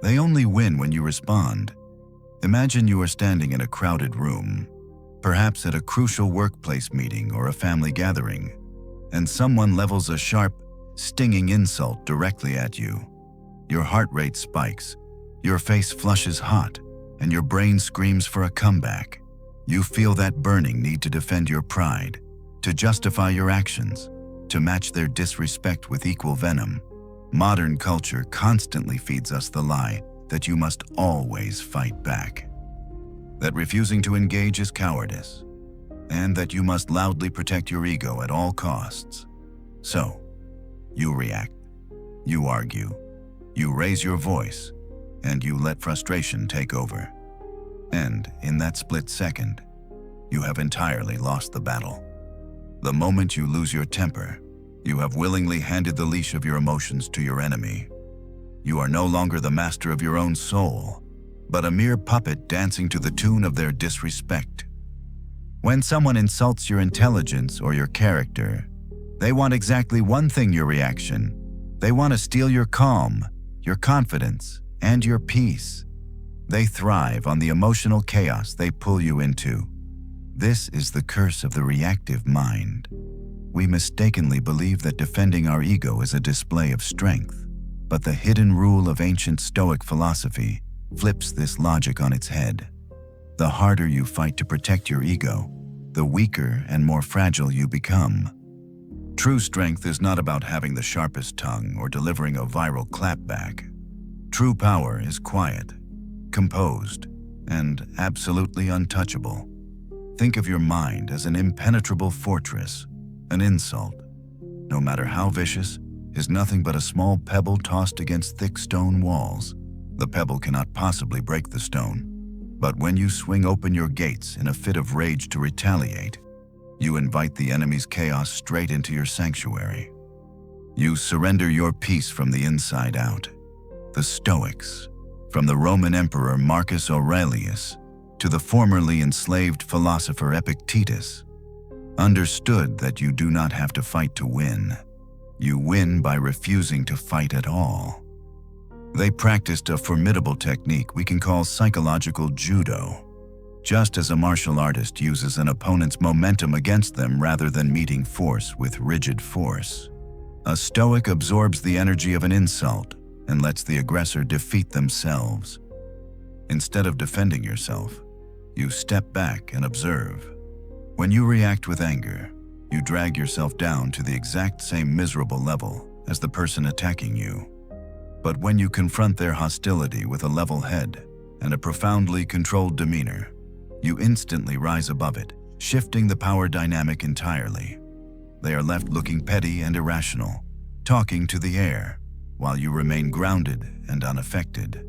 They only win when you respond. Imagine you are standing in a crowded room, perhaps at a crucial workplace meeting or a family gathering, and someone levels a sharp, stinging insult directly at you. Your heart rate spikes, your face flushes hot, and your brain screams for a comeback. You feel that burning need to defend your pride, to justify your actions, to match their disrespect with equal venom. Modern culture constantly feeds us the lie that you must always fight back, that refusing to engage is cowardice, and that you must loudly protect your ego at all costs. So, you react, you argue, you raise your voice, and you let frustration take over. And in that split second, you have entirely lost the battle. The moment you lose your temper, you have willingly handed the leash of your emotions to your enemy. You are no longer the master of your own soul, but a mere puppet dancing to the tune of their disrespect. When someone insults your intelligence or your character, they want exactly one thing: your reaction. They want to steal your calm, your confidence, and your peace. They thrive on the emotional chaos they pull you into. This is the curse of the reactive mind. We mistakenly believe that defending our ego is a display of strength, but the hidden rule of ancient Stoic philosophy flips this logic on its head. The harder you fight to protect your ego, the weaker and more fragile you become. True strength is not about having the sharpest tongue or delivering a viral clapback. True power is quiet, composed, and absolutely untouchable. Think of your mind as an impenetrable fortress. An insult, no matter how vicious, is nothing but a small pebble tossed against thick stone walls. The pebble cannot possibly break the stone. But when you swing open your gates in a fit of rage to retaliate, you invite the enemy's chaos straight into your sanctuary. You surrender your peace from the inside out. The Stoics, from the Roman Emperor Marcus Aurelius to the formerly enslaved philosopher Epictetus, understood that you do not have to fight to win. You win by refusing to fight at all. They practiced a formidable technique we can call psychological judo. Just as a martial artist uses an opponent's momentum against them rather than meeting force with rigid force, a Stoic absorbs the energy of an insult and lets the aggressor defeat themselves. Instead of defending yourself, you step back and observe. When you react with anger, you drag yourself down to the exact same miserable level as the person attacking you. But when you confront their hostility with a level head and a profoundly controlled demeanor, you instantly rise above it, shifting the power dynamic entirely. They are left looking petty and irrational, talking to the air, while you remain grounded and unaffected.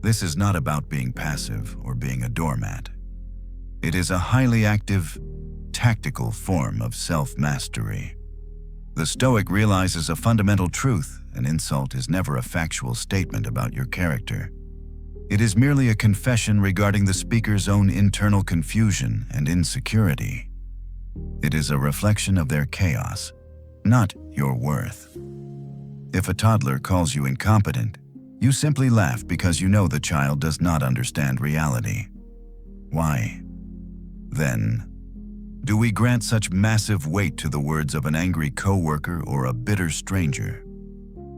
This is not about being passive or being a doormat. It is a highly active, tactical form of self-mastery. The Stoic realizes a fundamental truth: an insult is never a factual statement about your character. It is merely a confession regarding the speaker's own internal confusion and insecurity. It is a reflection of their chaos, not your worth. If a toddler calls you incompetent, you simply laugh because you know the child does not understand reality. Why, then, do we grant such massive weight to the words of an angry coworker or a bitter stranger?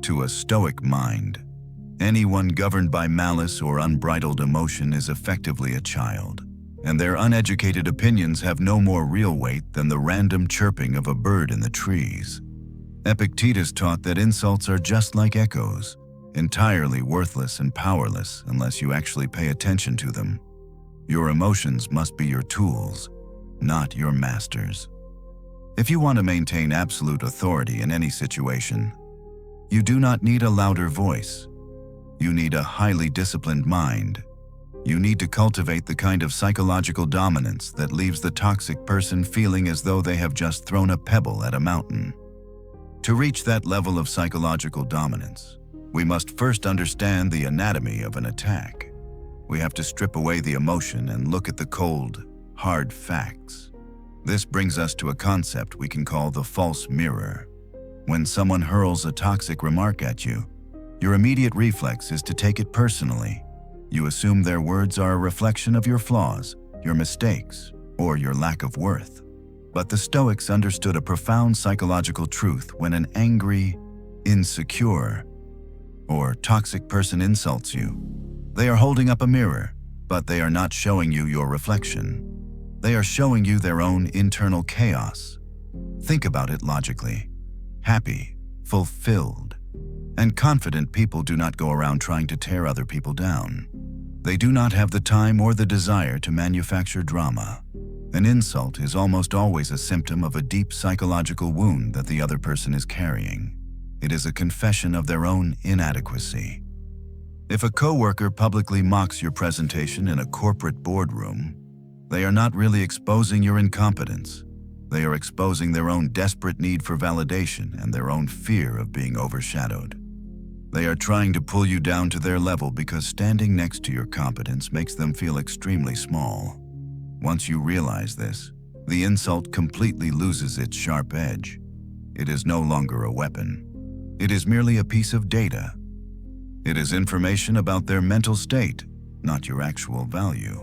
To a Stoic mind, anyone governed by malice or unbridled emotion is effectively a child, and their uneducated opinions have no more real weight than the random chirping of a bird in the trees. Epictetus taught that insults are just like echoes, entirely worthless and powerless unless you actually pay attention to them. Your emotions must be your tools, not your masters. If you want to maintain absolute authority in any situation, you do not need a louder voice. You need a highly disciplined mind. You need to cultivate the kind of psychological dominance that leaves the toxic person feeling as though they have just thrown a pebble at a mountain. To reach that level of psychological dominance, we must first understand the anatomy of an attack. We have to strip away the emotion and look at the cold, hard facts. This brings us to a concept we can call the false mirror. When someone hurls a toxic remark at you, Your immediate reflex is to take it personally. You assume their words are a reflection of your flaws, your mistakes, or your lack of worth. But the Stoics understood a profound psychological truth. When an angry, insecure, or toxic person insults you, they are holding up a mirror, but they are not showing you your reflection. They are showing you their own internal chaos. Think about it logically. Happy, fulfilled, and confident people do not go around trying to tear other people down. They do not have the time or the desire to manufacture drama. An insult is almost always a symptom of a deep psychological wound that the other person is carrying. It is a confession of their own inadequacy. If a coworker publicly mocks your presentation in a corporate boardroom, they are not really exposing your incompetence. They are exposing their own desperate need for validation and their own fear of being overshadowed. They are trying to pull you down to their level because standing next to your competence makes them feel extremely small. Once you realize this, the insult completely loses its sharp edge. It is no longer a weapon. It is merely a piece of data. It is information about their mental state, not your actual value.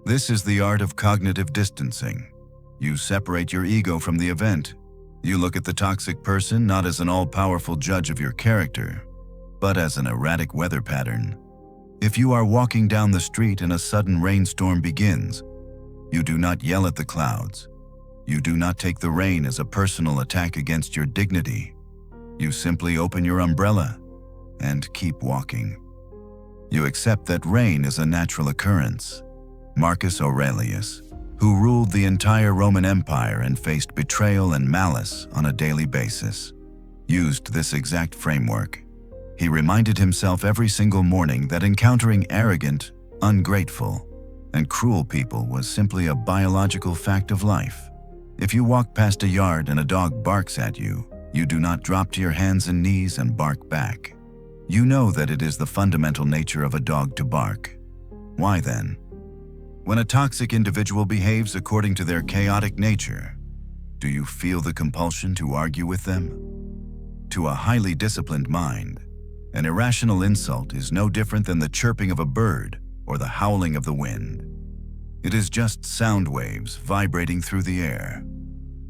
This is the art of cognitive distancing. You separate your ego from the event. You look at the toxic person not as an all-powerful judge of your character, but as an erratic weather pattern. If you are walking down the street and a sudden rainstorm begins, you do not yell at the clouds. You do not take the rain as a personal attack against your dignity. You simply open your umbrella and keep walking. You accept that rain is a natural occurrence. Marcus Aurelius, who ruled the entire Roman Empire and faced betrayal and malice on a daily basis, used this exact framework. He reminded himself every single morning that encountering arrogant, ungrateful, and cruel people was simply a biological fact of life. If you walk past a yard and a dog barks at you, you do not drop to your hands and knees and bark back. You know that it is the fundamental nature of a dog to bark. Why then? When a toxic individual behaves according to their chaotic nature, do you feel the compulsion to argue with them? To a highly disciplined mind, an irrational insult is no different than the chirping of a bird or the howling of the wind. It is just sound waves vibrating through the air.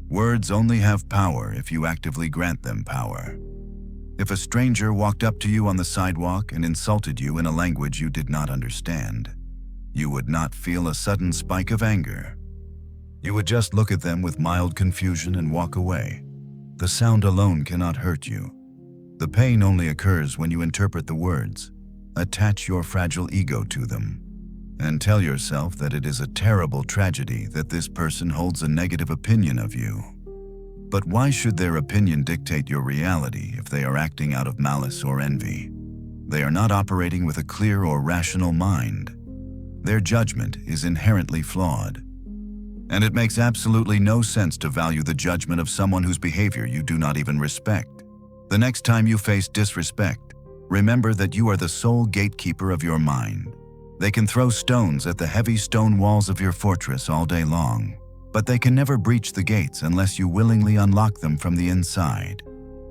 Words only have power if you actively grant them power. If a stranger walked up to you on the sidewalk and insulted you in a language you did not understand, you would not feel a sudden spike of anger. You would just look at them with mild confusion and walk away. The sound alone cannot hurt you. The pain only occurs when you interpret the words, attach your fragile ego to them, and tell yourself that it is a terrible tragedy that this person holds a negative opinion of you. But why should their opinion dictate your reality if they are acting out of malice or envy? They are not operating with a clear or rational mind. Their judgment is inherently flawed. And it makes absolutely no sense to value the judgment of someone whose behavior you do not even respect. The next time you face disrespect, remember that you are the sole gatekeeper of your mind. They can throw stones at the heavy stone walls of your fortress all day long, but they can never breach the gates unless you willingly unlock them from the inside.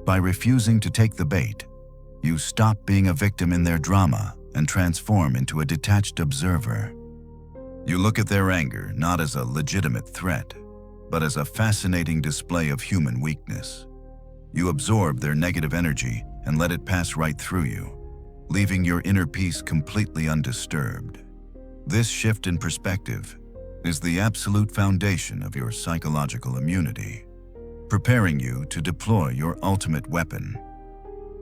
By refusing to take the bait, you stop being a victim in their drama and transform into a detached observer. You look at their anger not as a legitimate threat, but as a fascinating display of human weakness. You absorb their negative energy and let it pass right through you, leaving your inner peace completely undisturbed. This shift in perspective is the absolute foundation of your psychological immunity, preparing you to deploy your ultimate weapon.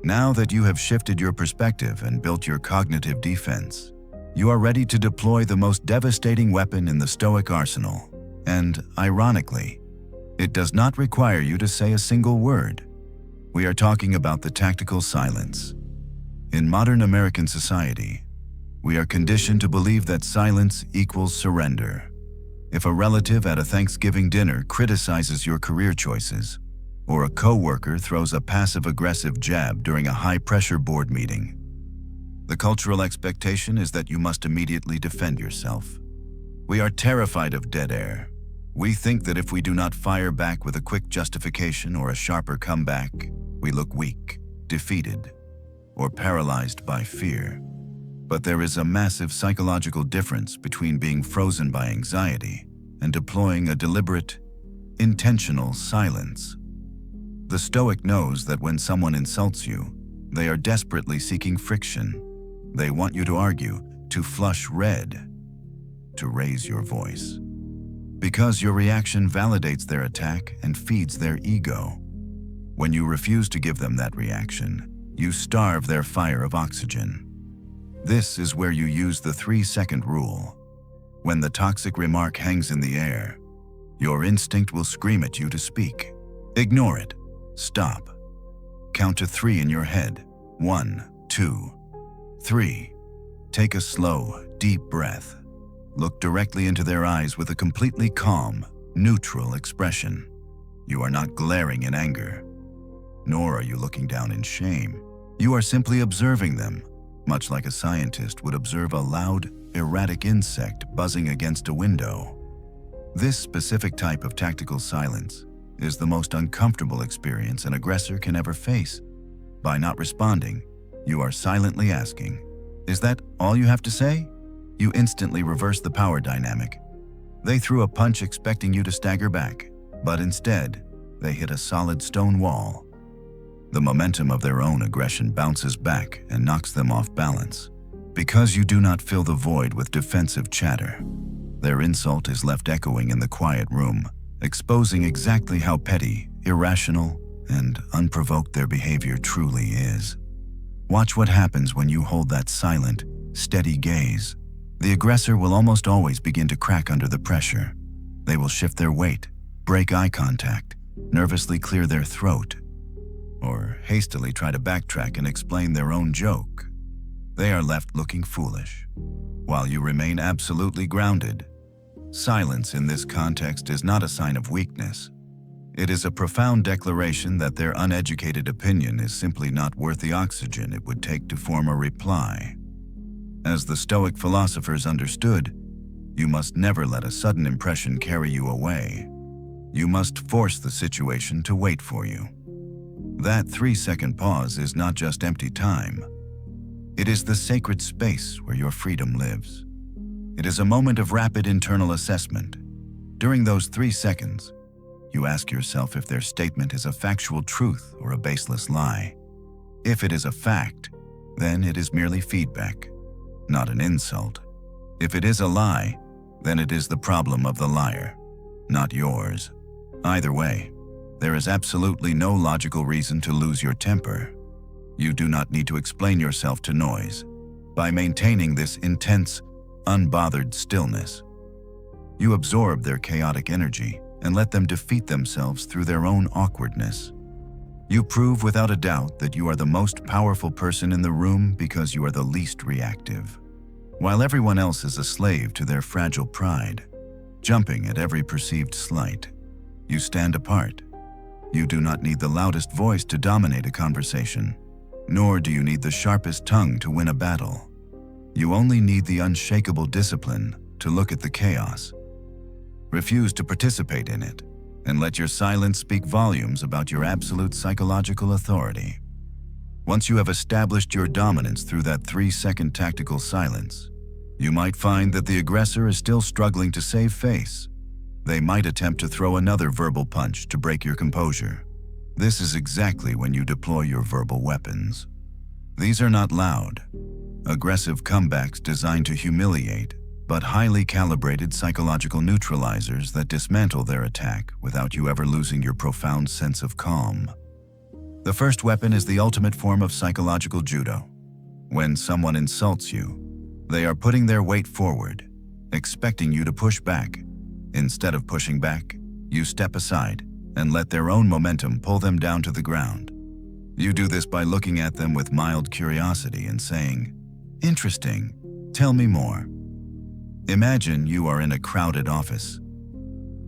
Now that you have shifted your perspective and built your cognitive defense, you are ready to deploy the most devastating weapon in the Stoic arsenal. And, ironically, it does not require you to say a single word. We are talking about the tactical silence. In modern American society, we are conditioned to believe that silence equals surrender. If a relative at a Thanksgiving dinner criticizes your career choices, or a coworker throws a passive-aggressive jab during a high-pressure board meeting, the cultural expectation is that you must immediately defend yourself. We are terrified of dead air. We think that if we do not fire back with a quick justification or a sharper comeback, we look weak, defeated. or paralyzed by fear. But there is a massive psychological difference between being frozen by anxiety and deploying a deliberate, intentional silence. The Stoic knows that when someone insults you, they are desperately seeking friction. They want you to argue, to flush red, to raise your voice. Because your reaction validates their attack and feeds their ego. When you refuse to give them that reaction, you starve their fire of oxygen. This is where you use the 3-second rule. When the toxic remark hangs in the air, your instinct will scream at you to speak. Ignore it. Stop. Count to 3 in your head. 1, 2, 3. Take a slow, deep breath. Look directly into their eyes with a completely calm, neutral expression. You are not glaring in anger, nor are you looking down in shame. You are simply observing them, much like a scientist would observe a loud, erratic insect buzzing against a window. This specific type of tactical silence is the most uncomfortable experience an aggressor can ever face. By not responding, you are silently asking, "Is that all you have to say?" You instantly reverse the power dynamic. They threw a punch expecting you to stagger back, but instead, they hit a solid stone wall. The momentum of their own aggression bounces back and knocks them off balance. Because you do not fill the void with defensive chatter, their insult is left echoing in the quiet room, exposing exactly how petty, irrational, and unprovoked their behavior truly is. Watch what happens when you hold that silent, steady gaze. The aggressor will almost always begin to crack under the pressure. They will shift their weight, break eye contact, nervously clear their throat, or hastily try to backtrack and explain their own joke. They are left looking foolish, while you remain absolutely grounded. Silence in this context is not a sign of weakness. It is a profound declaration that their uneducated opinion is simply not worth the oxygen it would take to form a reply. As the Stoic philosophers understood, you must never let a sudden impression carry you away. You must force the situation to wait for you. That 3-second pause is not just empty time. It is the sacred space where your freedom lives. It is a moment of rapid internal assessment. During those 3 seconds, you ask yourself if their statement is a factual truth or a baseless lie. If it is a fact, then it is merely feedback, not an insult. If it is a lie, then it is the problem of the liar, not yours. Either way, there is absolutely no logical reason to lose your temper. You do not need to explain yourself to noise. By maintaining this intense, unbothered stillness, you absorb their chaotic energy and let them defeat themselves through their own awkwardness. You prove without a doubt that you are the most powerful person in the room because you are the least reactive. While everyone else is a slave to their fragile pride, jumping at every perceived slight, you stand apart. You do not need the loudest voice to dominate a conversation, nor do you need the sharpest tongue to win a battle. You only need the unshakable discipline to look at the chaos, refuse to participate in it, and let your silence speak volumes about your absolute psychological authority. Once you have established your dominance through that 3-second tactical silence, you might find that the aggressor is still struggling to save face. They might attempt to throw another verbal punch to break your composure. This is exactly when you deploy your verbal weapons. These are not loud, aggressive comebacks designed to humiliate, but highly calibrated psychological neutralizers that dismantle their attack without you ever losing your profound sense of calm. The first weapon is the ultimate form of psychological judo. When someone insults you, they are putting their weight forward, expecting you to push back. Instead of pushing back, you step aside and let their own momentum pull them down to the ground. You do this by looking at them with mild curiosity and saying, "Interesting, tell me more." Imagine you are in a crowded office,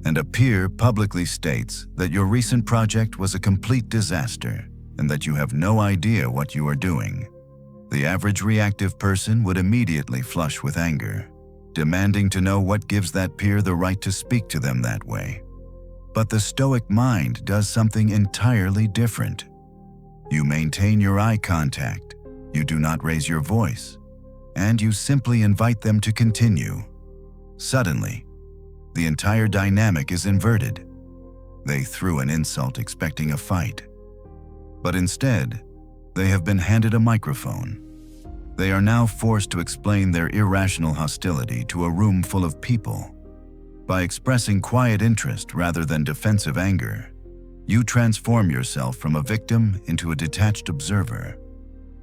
and a peer publicly states that your recent project was a complete disaster and that you have no idea what you are doing. The average reactive person would immediately flush with anger, demanding to know what gives that peer the right to speak to them that way. But the Stoic mind does something entirely different. You maintain your eye contact, You do not raise your voice, and you simply invite them to continue. Suddenly, the entire dynamic is inverted. They threw an insult expecting a fight, but instead, they have been handed a microphone. They are now forced to explain their irrational hostility to a room full of people. By expressing quiet interest rather than defensive anger, you transform yourself from a victim into a detached observer.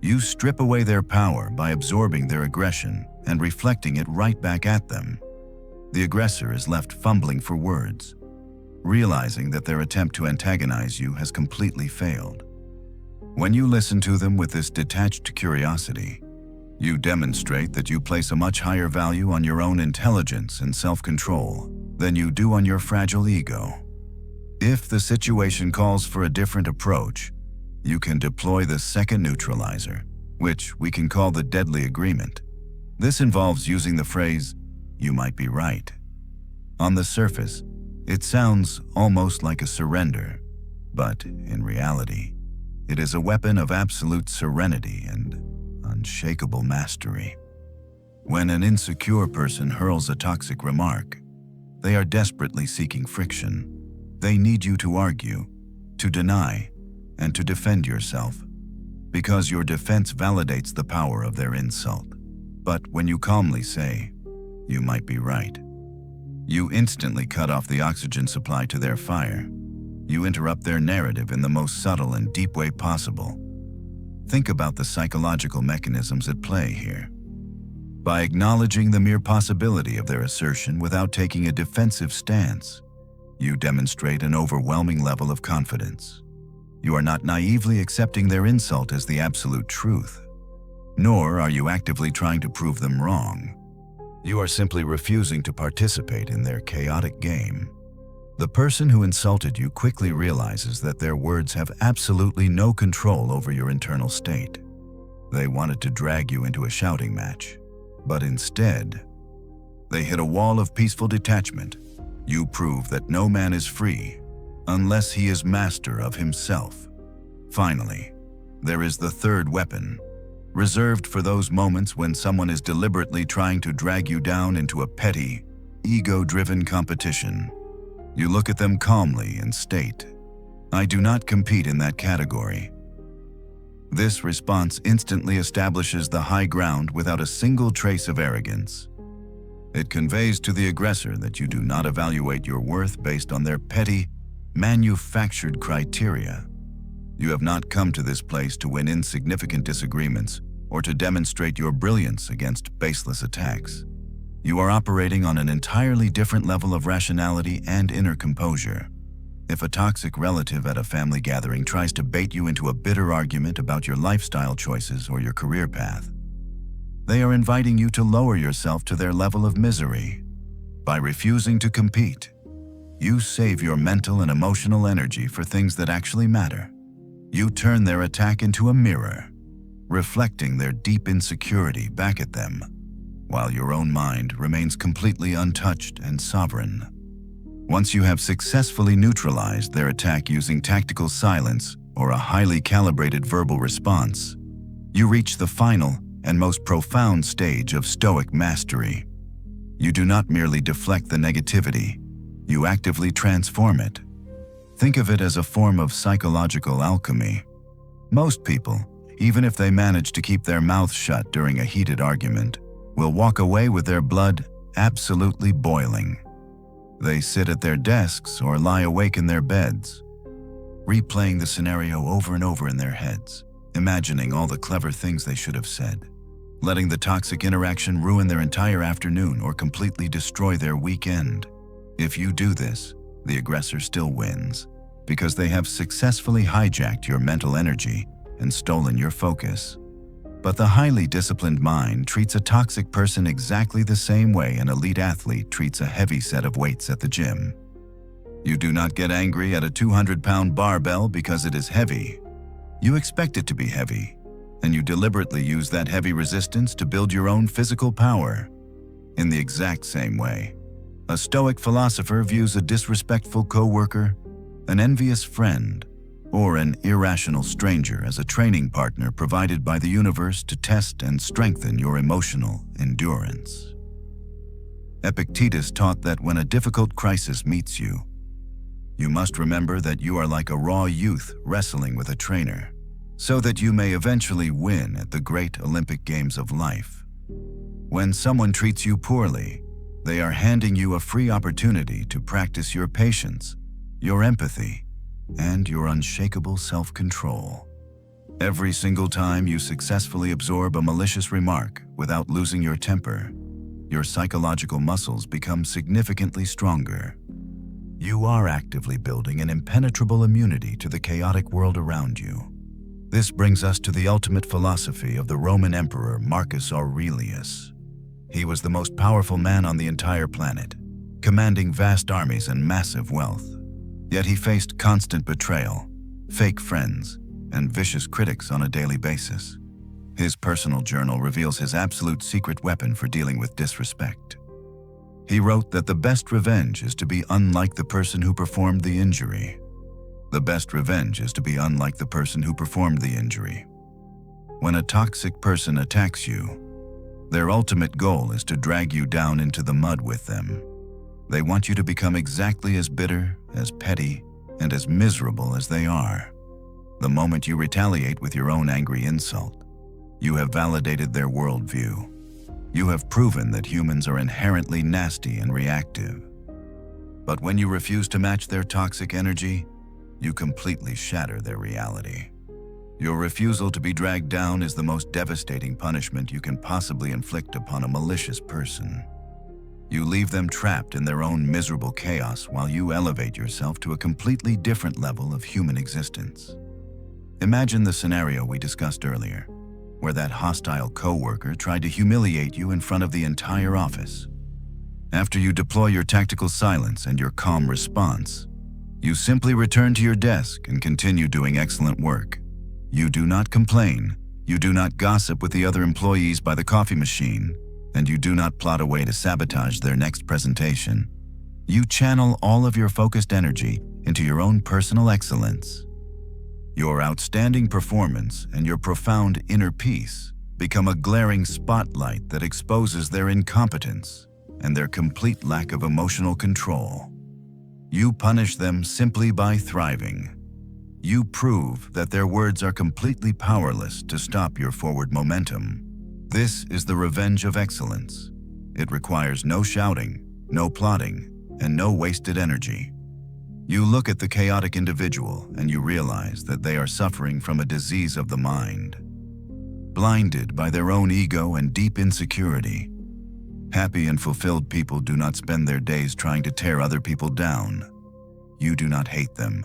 You strip away their power by absorbing their aggression and reflecting it right back at them. The aggressor is left fumbling for words, realizing that their attempt to antagonize you has completely failed. When you listen to them with this detached curiosity, you demonstrate that you place a much higher value on your own intelligence and self-control than you do on your fragile ego. If the situation calls for a different approach, you can deploy the second neutralizer, which we can call the deadly agreement. This involves using the phrase, "You might be right." On the surface, it sounds almost like a surrender, but in reality, it is a weapon of absolute serenity and unshakable mastery. When an insecure person hurls a toxic remark, they are desperately seeking friction. They need you to argue, to deny, and to defend yourself, because your defense validates the power of their insult. But when you calmly say, "You might be right," you instantly cut off the oxygen supply to their fire. You interrupt their narrative in the most subtle and deep way possible. Think about the psychological mechanisms at play here. By acknowledging the mere possibility of their assertion without taking a defensive stance, you demonstrate an overwhelming level of confidence. You are not naively accepting their insult as the absolute truth, nor are you actively trying to prove them wrong. You are simply refusing to participate in their chaotic game. The person who insulted you quickly realizes that their words have absolutely no control over your internal state. They wanted to drag you into a shouting match, but instead, they hit a wall of peaceful detachment. You prove that no man is free unless he is master of himself. Finally, there is the third weapon, reserved for those moments when someone is deliberately trying to drag you down into a petty, ego-driven competition. You look at them calmly and state, "I do not compete in that category." This response instantly establishes the high ground without a single trace of arrogance. It conveys to the aggressor that you do not evaluate your worth based on their petty, manufactured criteria. You have not come to this place to win insignificant disagreements or to demonstrate your brilliance against baseless attacks. You are operating on an entirely different level of rationality and inner composure. If a toxic relative at a family gathering tries to bait you into a bitter argument about your lifestyle choices or your career path, they are inviting you to lower yourself to their level of misery. By refusing to compete, you save your mental and emotional energy for things that actually matter. You turn their attack into a mirror, reflecting their deep insecurity back at them, while your own mind remains completely untouched and sovereign. Once you have successfully neutralized their attack using tactical silence or a highly calibrated verbal response, you reach the final and most profound stage of Stoic mastery. You do not merely deflect the negativity, you actively transform it. Think of it as a form of psychological alchemy. Most people, even if they manage to keep their mouths shut during a heated argument, will walk away with their blood absolutely boiling. They sit at their desks or lie awake in their beds, replaying the scenario over and over in their heads, imagining all the clever things they should have said, letting the toxic interaction ruin their entire afternoon or completely destroy their weekend. If you do this, the aggressor still wins, because they have successfully hijacked your mental energy and stolen your focus. But the highly disciplined mind treats a toxic person exactly the same way an elite athlete treats a heavy set of weights at the gym. You do not get angry at a 200-pound barbell because it is heavy. You expect it to be heavy, and you deliberately use that heavy resistance to build your own physical power. In the exact same way, a Stoic philosopher views a disrespectful coworker, an envious friend, or an irrational stranger as a training partner provided by the universe to test and strengthen your emotional endurance. Epictetus taught that when a difficult crisis meets you, you must remember that you are like a raw youth wrestling with a trainer, so that you may eventually win at the great Olympic Games of life. When someone treats you poorly, they are handing you a free opportunity to practice your patience, your empathy, and your unshakable self-control. Every single time you successfully absorb a malicious remark without losing your temper, your psychological muscles become significantly stronger. You are actively building an impenetrable immunity to the chaotic world around you. This brings us to the ultimate philosophy of the Roman Emperor Marcus Aurelius. He was the most powerful man on the entire planet, commanding vast armies and massive wealth. Yet he faced constant betrayal, fake friends, and vicious critics on a daily basis. His personal journal reveals his absolute secret weapon for dealing with disrespect. He wrote that the best revenge is to be unlike the person who performed the injury. The best revenge is to be unlike the person who performed the injury. When a toxic person attacks you, their ultimate goal is to drag you down into the mud with them. They want you to become exactly as bitter, as petty, and as miserable as they are. The moment you retaliate with your own angry insult, you have validated their worldview. You have proven that humans are inherently nasty and reactive. But when you refuse to match their toxic energy, you completely shatter their reality. Your refusal to be dragged down is the most devastating punishment you can possibly inflict upon a malicious person. You leave them trapped in their own miserable chaos while you elevate yourself to a completely different level of human existence. Imagine the scenario we discussed earlier, where that hostile coworker tried to humiliate you in front of the entire office. After you deploy your tactical silence and your calm response, you simply return to your desk and continue doing excellent work. You do not complain, you do not gossip with the other employees by the coffee machine, and you do not plot a way to sabotage their next presentation. You channel all of your focused energy into your own personal excellence. Your outstanding performance and your profound inner peace become a glaring spotlight that exposes their incompetence and their complete lack of emotional control. You punish them simply by thriving. You prove that their words are completely powerless to stop your forward momentum. This is the revenge of excellence. It requires no shouting, no plotting, and no wasted energy. You look at the chaotic individual and you realize that they are suffering from a disease of the mind. Blinded by their own ego and deep insecurity, happy and fulfilled people do not spend their days trying to tear other people down. You do not hate them.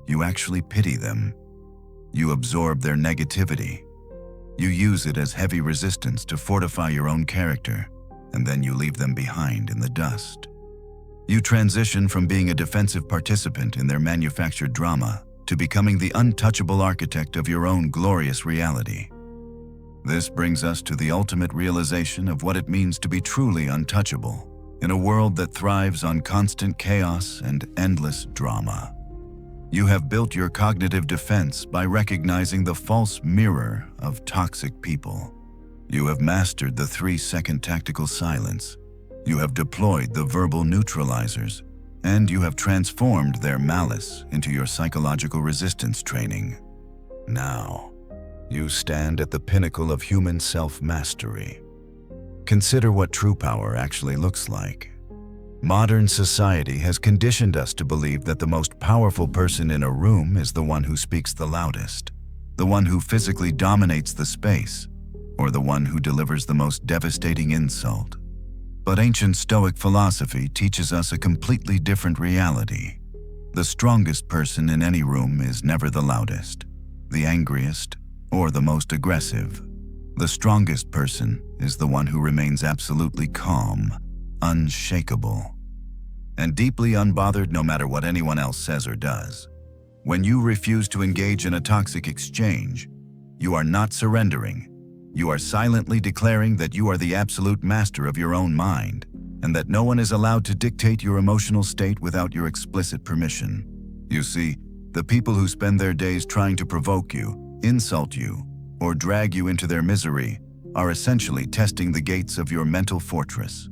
You actually pity them. You absorb their negativity. You use it as heavy resistance to fortify your own character, and then you leave them behind in the dust. You transition from being a defensive participant in their manufactured drama to becoming the untouchable architect of your own glorious reality. This brings us to the ultimate realization of what it means to be truly untouchable in a world that thrives on constant chaos and endless drama. You have built your cognitive defense by recognizing the false mirror of toxic people. You have mastered the 3-second tactical silence. You have deployed the verbal neutralizers, and you have transformed their malice into your psychological resistance training. Now, you stand at the pinnacle of human self-mastery. Consider what true power actually looks like. Modern society has conditioned us to believe that the most powerful person in a room is the one who speaks the loudest, the one who physically dominates the space, or the one who delivers the most devastating insult. But ancient Stoic philosophy teaches us a completely different reality. The strongest person in any room is never the loudest, the angriest, or the most aggressive. The strongest person is the one who remains absolutely calm, unshakable, and deeply unbothered no matter what anyone else says or does. When you refuse to engage in a toxic exchange, you are not surrendering. You are silently declaring that you are the absolute master of your own mind, and that no one is allowed to dictate your emotional state without your explicit permission. You see, The people who spend their days trying to provoke you, insult you, or drag you into their misery are essentially testing the gates of your mental fortress.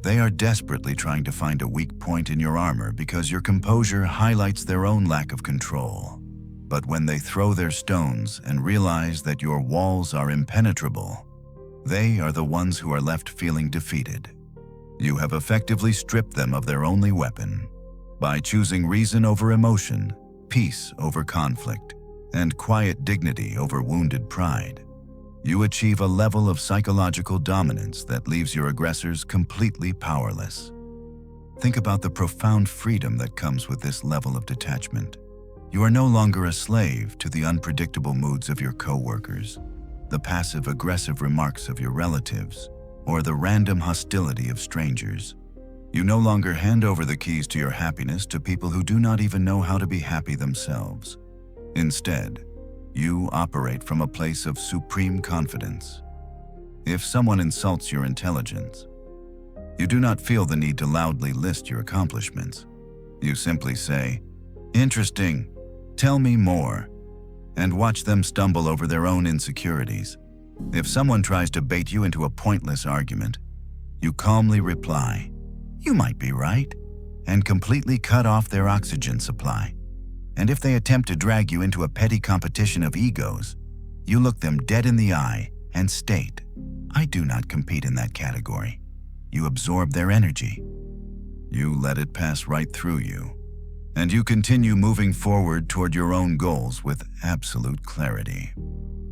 They are desperately trying to find a weak point in your armor because your composure highlights their own lack of control. But when they throw their stones and realize that your walls are impenetrable, they are the ones who are left feeling defeated. You have effectively stripped them of their only weapon. By choosing reason over emotion, peace over conflict, and quiet dignity over wounded pride, you achieve a level of psychological dominance that leaves your aggressors completely powerless. Think about the profound freedom that comes with this level of detachment. You are no longer a slave to the unpredictable moods of your coworkers, the passive-aggressive remarks of your relatives, or the random hostility of strangers. You no longer hand over the keys to your happiness to people who do not even know how to be happy themselves. Instead, you operate from a place of supreme confidence. If someone insults your intelligence, you do not feel the need to loudly list your accomplishments. You simply say, "Interesting, tell me more," and watch them stumble over their own insecurities. If someone tries to bait you into a pointless argument, you calmly reply, "You might be right," and completely cut off their oxygen supply. And if they attempt to drag you into a petty competition of egos, you look them dead in the eye and state, "I do not compete in that category." You absorb their energy. You let it pass right through you, and you continue moving forward toward your own goals with absolute clarity.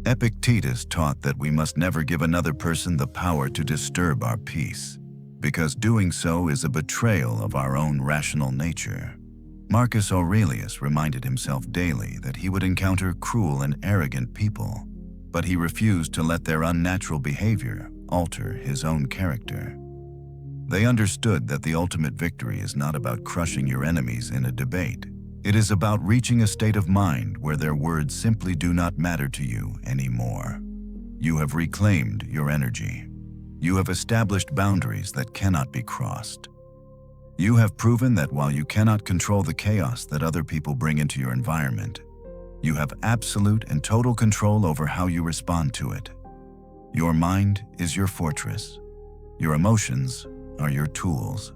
Epictetus taught that we must never give another person the power to disturb our peace, because doing so is a betrayal of our own rational nature. Marcus Aurelius reminded himself daily that he would encounter cruel and arrogant people, but he refused to let their unnatural behavior alter his own character. They understood that the ultimate victory is not about crushing your enemies in a debate. It is about reaching a state of mind where their words simply do not matter to you anymore. You have reclaimed your energy. You have established boundaries that cannot be crossed. You have proven that while you cannot control the chaos that other people bring into your environment, you have absolute and total control over how you respond to it. Your mind is your fortress. Your emotions are your tools.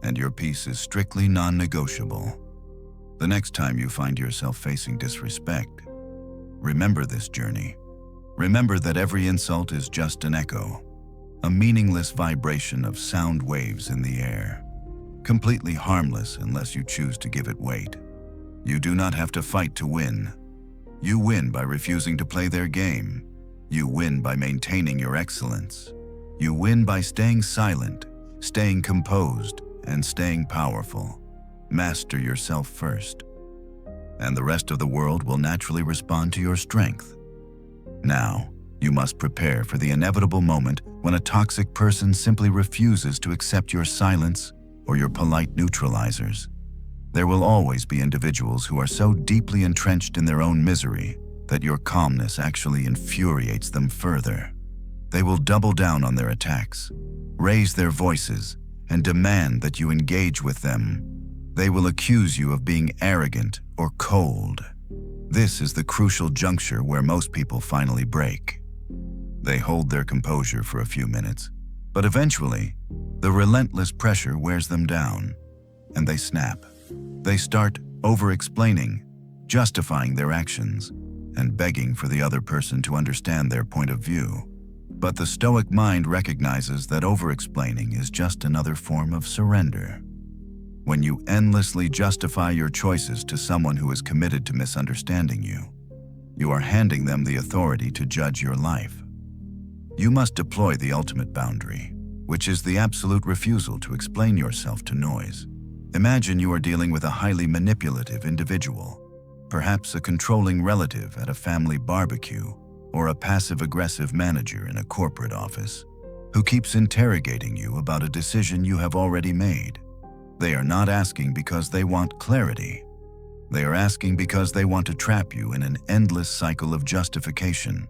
And your peace is strictly non-negotiable. The next time you find yourself facing disrespect, remember this journey. Remember that every insult is just an echo, a meaningless vibration of sound waves in the air, completely harmless unless you choose to give it weight. You do not have to fight to win. You win by refusing to play their game. You win by maintaining your excellence. You win by staying silent, staying composed, and staying powerful. Master yourself first, and the rest of the world will naturally respond to your strength. Now, you must prepare for the inevitable moment when a toxic person simply refuses to accept your silence or your polite neutralizers. There will always be individuals who are so deeply entrenched in their own misery that your calmness actually infuriates them further. They will double down on their attacks, raise their voices, and demand that you engage with them. They will accuse you of being arrogant or cold. This is the crucial juncture where most people finally break. They hold their composure for a few minutes, but eventually, the relentless pressure wears them down, and they snap. They start over-explaining, justifying their actions, and begging for the other person to understand their point of view. But the Stoic mind recognizes that over-explaining is just another form of surrender. When you endlessly justify your choices to someone who is committed to misunderstanding you, you are handing them the authority to judge your life. You must deploy the ultimate boundary, which is the absolute refusal to explain yourself to noise. Imagine you are dealing with a highly manipulative individual, perhaps a controlling relative at a family barbecue, or a passive-aggressive manager in a corporate office, who keeps interrogating you about a decision you have already made. They are not asking because they want clarity. They are asking because they want to trap you in an endless cycle of justification.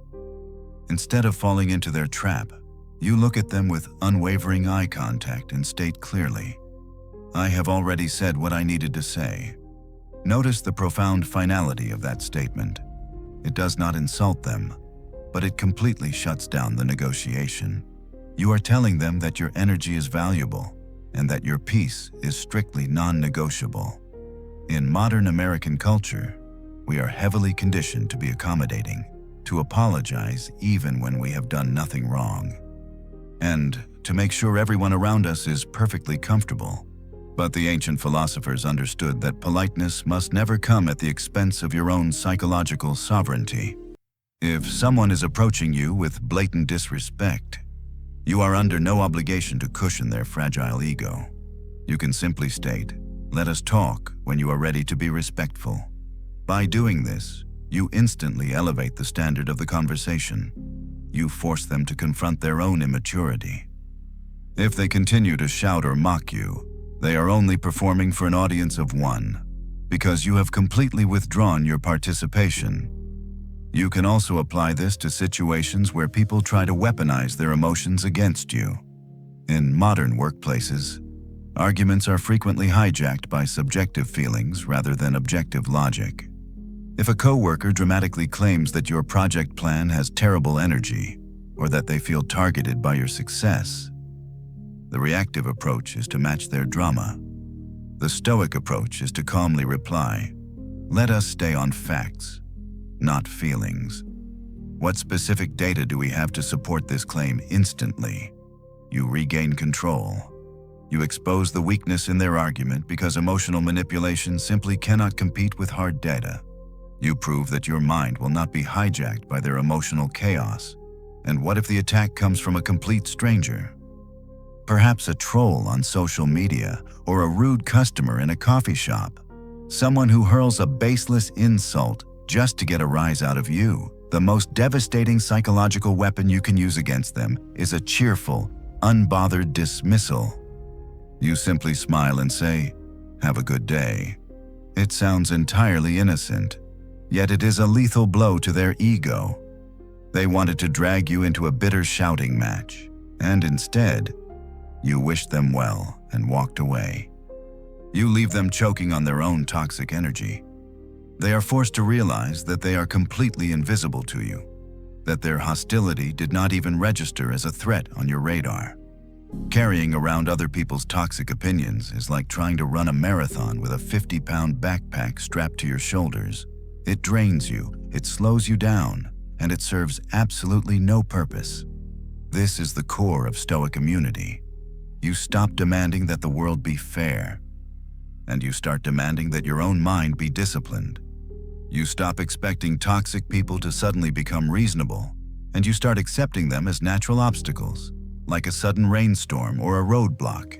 Instead of falling into their trap, you look at them with unwavering eye contact and state clearly, "I have already said what I needed to say. Notice the profound finality of that statement. It does not insult them, but it completely shuts down the negotiation. You are telling them that your energy is valuable and that your peace is strictly non-negotiable. In modern American culture, we are heavily conditioned to be accommodating, to apologize even when we have done nothing wrong, and to make sure everyone around us is perfectly comfortable. But the ancient philosophers understood that politeness must never come at the expense of your own psychological sovereignty. If someone is approaching you with blatant disrespect, you are under no obligation to cushion their fragile ego. You can simply state, "Let us talk," when you are ready to be respectful. By doing this, you instantly elevate the standard of the conversation. You force them to confront their own immaturity. If they continue to shout or mock you, they are only performing for an audience of one, because you have completely withdrawn your participation. You can also apply this to situations where people try to weaponize their emotions against you. In modern workplaces, arguments are frequently hijacked by subjective feelings rather than objective logic. If a coworker dramatically claims that your project plan has terrible energy, or that they feel targeted by your success, the reactive approach is to match their drama. The Stoic approach is to calmly reply, "Let us stay on facts, not feelings. What specific data do we have to support this claim?" Instantly, you regain control. You expose the weakness in their argument because emotional manipulation simply cannot compete with hard data. You prove that your mind will not be hijacked by their emotional chaos. And what if the attack comes from a complete stranger? Perhaps a troll on social media or a rude customer in a coffee shop. Someone who hurls a baseless insult just to get a rise out of you. The most devastating psychological weapon you can use against them is a cheerful, unbothered dismissal. You simply smile and say, "Have a good day." It sounds entirely innocent, yet it is a lethal blow to their ego. They wanted to drag you into a bitter shouting match, and instead, you wished them well and walked away. You leave them choking on their own toxic energy. They are forced to realize that they are completely invisible to you, that their hostility did not even register as a threat on your radar. Carrying around other people's toxic opinions is like trying to run a marathon with a 50-pound backpack strapped to your shoulders. It drains you, it slows you down, and it serves absolutely no purpose. This is the core of Stoic immunity. You stop demanding that the world be fair, and you start demanding that your own mind be disciplined. You stop expecting toxic people to suddenly become reasonable, and you start accepting them as natural obstacles, like a sudden rainstorm or a roadblock.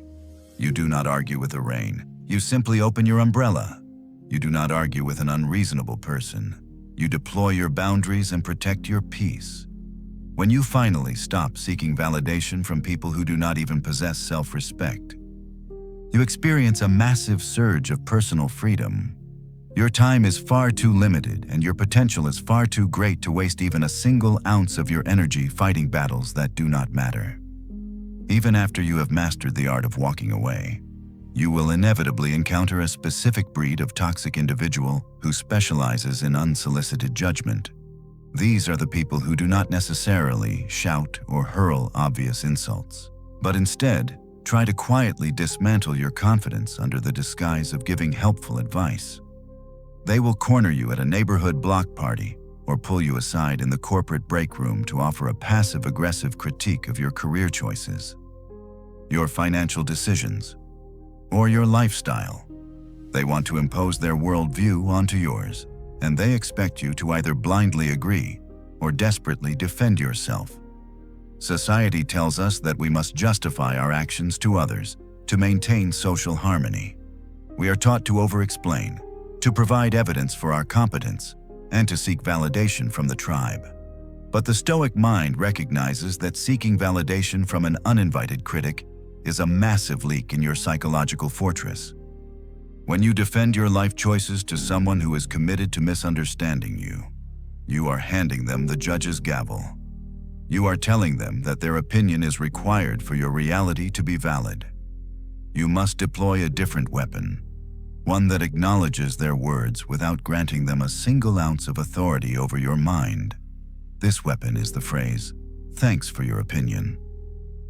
You do not argue with the rain. You simply open your umbrella. You do not argue with an unreasonable person. You deploy your boundaries and protect your peace. When you finally stop seeking validation from people who do not even possess self-respect, you experience a massive surge of personal freedom. Your time is far too limited and your potential is far too great to waste even a single ounce of your energy fighting battles that do not matter. Even after you have mastered the art of walking away, you will inevitably encounter a specific breed of toxic individual who specializes in unsolicited judgment. These are the people who do not necessarily shout or hurl obvious insults, but instead try to quietly dismantle your confidence under the disguise of giving helpful advice. They will corner you at a neighborhood block party or pull you aside in the corporate break room to offer a passive-aggressive critique of your career choices, your financial decisions, or your lifestyle. They want to impose their worldview onto yours, and they expect you to either blindly agree or desperately defend yourself. Society tells us that we must justify our actions to others to maintain social harmony. We are taught to over-explain, to provide evidence for our competence, and to seek validation from the tribe. But the Stoic mind recognizes that seeking validation from an uninvited critic is a massive leak in your psychological fortress. When you defend your life choices to someone who is committed to misunderstanding you, you are handing them the judge's gavel. You are telling them that their opinion is required for your reality to be valid. You must deploy a different weapon, one that acknowledges their words without granting them a single ounce of authority over your mind. This weapon is the phrase, "Thanks for your opinion."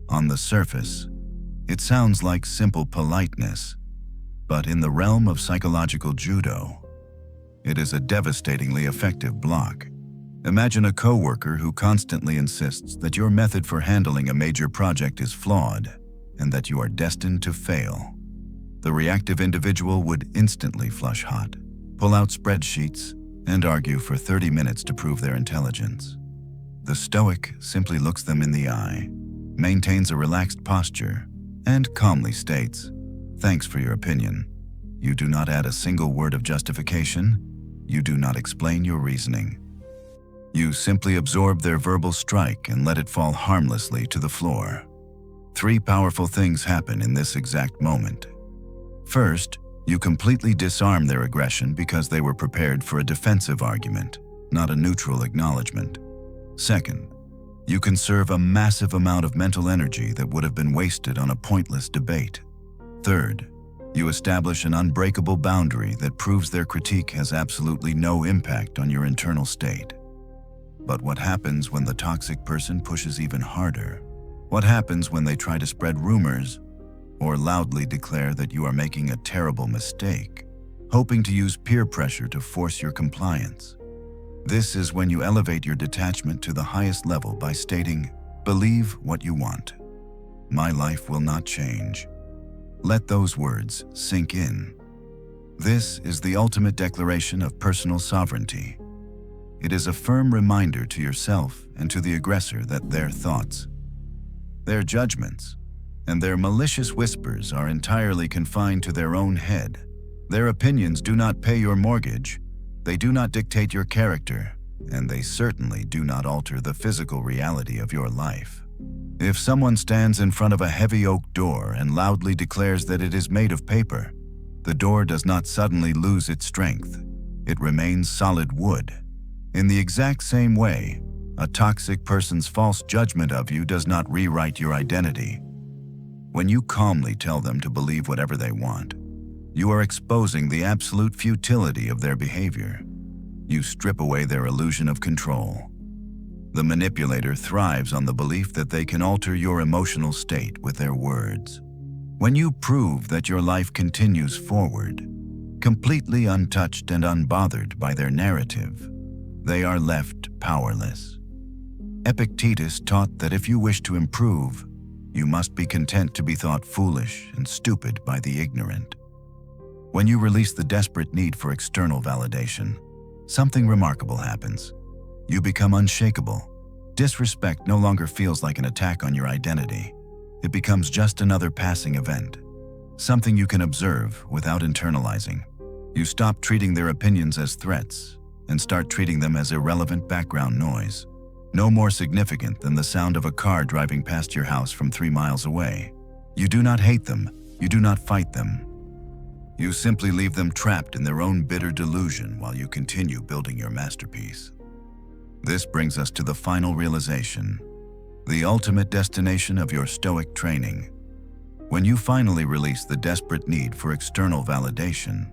On the surface, it sounds like simple politeness, but in the realm of psychological judo, it is a devastatingly effective block. Imagine a coworker who constantly insists that your method for handling a major project is flawed and that you are destined to fail. The reactive individual would instantly flush hot, pull out spreadsheets, and argue for 30 minutes to prove their intelligence. The Stoic simply looks them in the eye, maintains a relaxed posture, and calmly states, "Thanks for your opinion." You do not add a single word of justification. You do not explain your reasoning. You simply absorb their verbal strike and let it fall harmlessly to the floor. 3 powerful things happen in this exact moment. First, you completely disarm their aggression because they were prepared for a defensive argument, not a neutral acknowledgement. Second, you conserve a massive amount of mental energy that would have been wasted on a pointless debate. Third, you establish an unbreakable boundary that proves their critique has absolutely no impact on your internal state. But what happens when the toxic person pushes even harder? What happens when they try to spread rumors or loudly declare that you are making a terrible mistake, hoping to use peer pressure to force your compliance? This is when you elevate your detachment to the highest level by stating, "Believe what you want. My life will not change." Let those words sink in. This is the ultimate declaration of personal sovereignty. It is a firm reminder to yourself and to the aggressor that their thoughts, their judgments, and their malicious whispers are entirely confined to their own head. Their opinions do not pay your mortgage, they do not dictate your character, and they certainly do not alter the physical reality of your life. If someone stands in front of a heavy oak door and loudly declares that it is made of paper, the door does not suddenly lose its strength. It remains solid wood. In the exact same way, a toxic person's false judgment of you does not rewrite your identity. When you calmly tell them to believe whatever they want, you are exposing the absolute futility of their behavior. You strip away their illusion of control. The manipulator thrives on the belief that they can alter your emotional state with their words. When you prove that your life continues forward, completely untouched and unbothered by their narrative, they are left powerless. Epictetus taught that if you wish to improve, you must be content to be thought foolish and stupid by the ignorant. When you release the desperate need for external validation, something remarkable happens. You become unshakable. Disrespect no longer feels like an attack on your identity. It becomes just another passing event, something you can observe without internalizing. You stop treating their opinions as threats and start treating them as irrelevant background noise, no more significant than the sound of a car driving past your house from 3 miles away. You do not hate them. You do not fight them. You simply leave them trapped in their own bitter delusion while you continue building your masterpiece. This brings us to the final realization, the ultimate destination of your Stoic training. When you finally release the desperate need for external validation,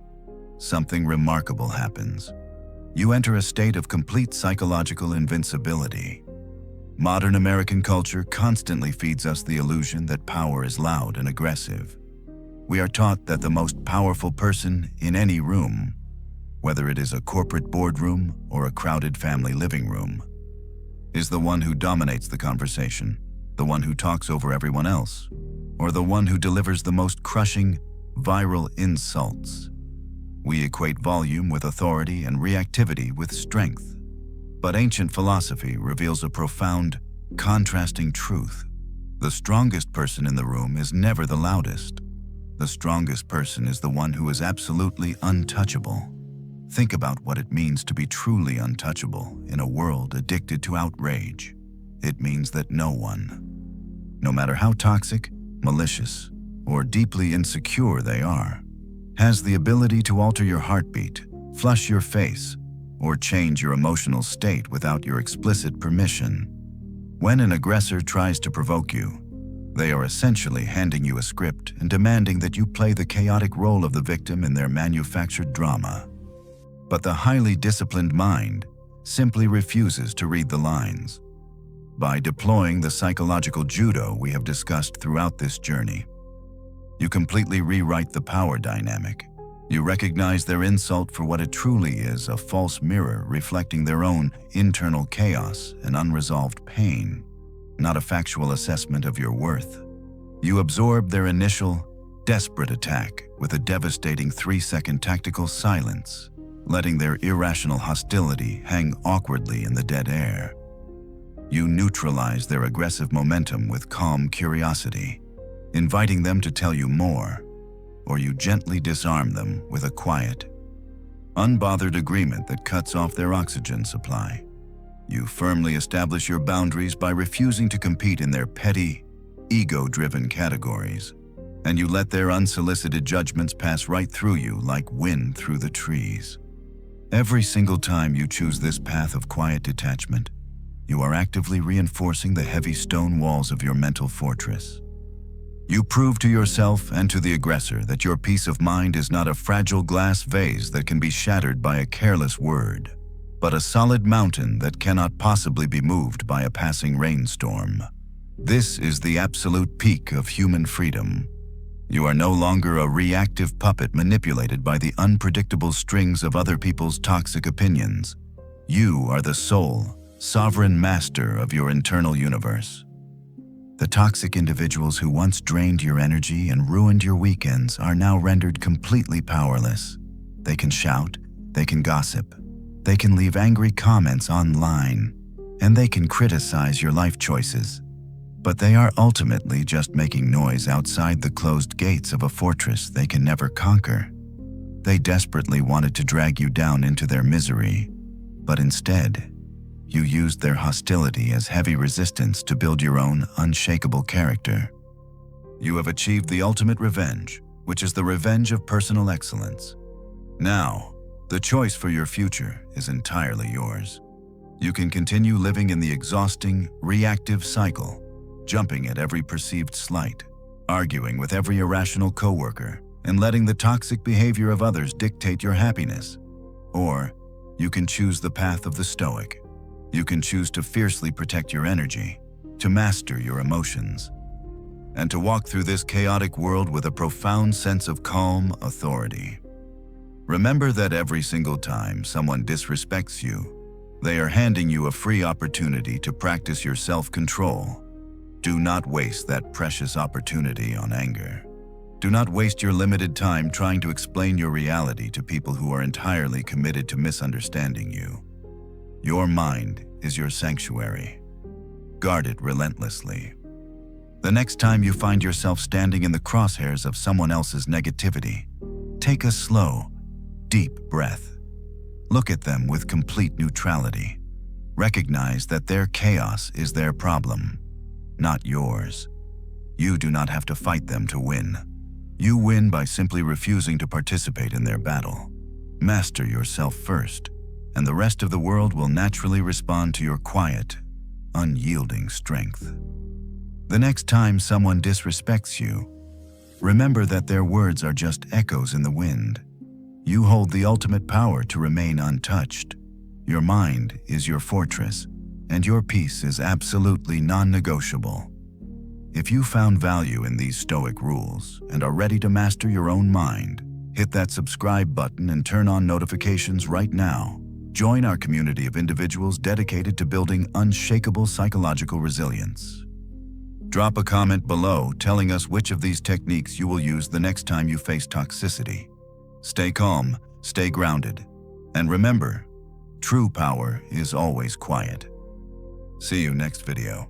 something remarkable happens. You enter a state of complete psychological invincibility. Modern American culture constantly feeds us the illusion that power is loud and aggressive. We are taught that the most powerful person in any room, whether it is a corporate boardroom or a crowded family living room, is the one who dominates the conversation, the one who talks over everyone else, or the one who delivers the most crushing, viral insults. We equate volume with authority and reactivity with strength. But ancient philosophy reveals a profound, contrasting truth. The strongest person in the room is never the loudest. The strongest person is the one who is absolutely untouchable. Think about what it means to be truly untouchable in a world addicted to outrage. It means that no one, no matter how toxic, malicious, or deeply insecure they are, has the ability to alter your heartbeat, flush your face, or change your emotional state without your explicit permission. When an aggressor tries to provoke you, They are essentially handing you a script and demanding that you play the chaotic role of the victim in their manufactured drama. But the highly disciplined mind simply refuses to read the lines. By deploying the psychological judo we have discussed throughout this journey, you completely rewrite the power dynamic. You recognize their insult for what it truly is, a false mirror reflecting their own internal chaos and unresolved pain, not a factual assessment of your worth. You absorb their initial, desperate attack with a devastating 3-second tactical silence, letting their irrational hostility hang awkwardly in the dead air. You neutralize their aggressive momentum with calm curiosity, inviting them to tell you more, or you gently disarm them with a quiet, unbothered agreement that cuts off their oxygen supply. You firmly establish your boundaries by refusing to compete in their petty, ego-driven categories, and you let their unsolicited judgments pass right through you like wind through the trees. Every single time you choose this path of quiet detachment, you are actively reinforcing the heavy stone walls of your mental fortress. You prove to yourself and to the aggressor that your peace of mind is not a fragile glass vase that can be shattered by a careless word, but a solid mountain that cannot possibly be moved by a passing rainstorm. This is the absolute peak of human freedom. You are no longer a reactive puppet manipulated by the unpredictable strings of other people's toxic opinions. You are the sole, sovereign master of your internal universe. The toxic individuals who once drained your energy and ruined your weekends are now rendered completely powerless. They can shout, they can gossip, they can leave angry comments online, and they can criticize your life choices. But they are ultimately just making noise outside the closed gates of a fortress they can never conquer. They desperately wanted to drag you down into their misery, but instead, you used their hostility as heavy resistance to build your own unshakable character. You have achieved the ultimate revenge, which is the revenge of personal excellence. Now, the choice for your future is entirely yours. You can continue living in the exhausting, reactive cycle, jumping at every perceived slight, arguing with every irrational coworker, and letting the toxic behavior of others dictate your happiness. Or, you can choose the path of the Stoic. You can choose to fiercely protect your energy, to master your emotions, and to walk through this chaotic world with a profound sense of calm authority. Remember that every single time someone disrespects you, they are handing you a free opportunity to practice your self-control. Do not waste that precious opportunity on anger. Do not waste your limited time trying to explain your reality to people who are entirely committed to misunderstanding you. Your mind is your sanctuary. Guard it relentlessly. The next time you find yourself standing in the crosshairs of someone else's negativity, take a slow, deep breath. Look at them with complete neutrality. Recognize that their chaos is their problem, not yours. You do not have to fight them to win. You win by simply refusing to participate in their battle. Master yourself first, and the rest of the world will naturally respond to your quiet, unyielding strength. The next time someone disrespects you, remember that their words are just echoes in the wind. You hold the ultimate power to remain untouched. Your mind is your fortress, and your peace is absolutely non-negotiable. If you found value in these Stoic rules and are ready to master your own mind, hit that subscribe button and turn on notifications right now. Join our community of individuals dedicated to building unshakable psychological resilience. Drop a comment below telling us which of these techniques you will use the next time you face toxicity. Stay calm, stay grounded, and remember, true power is always quiet. See you next video.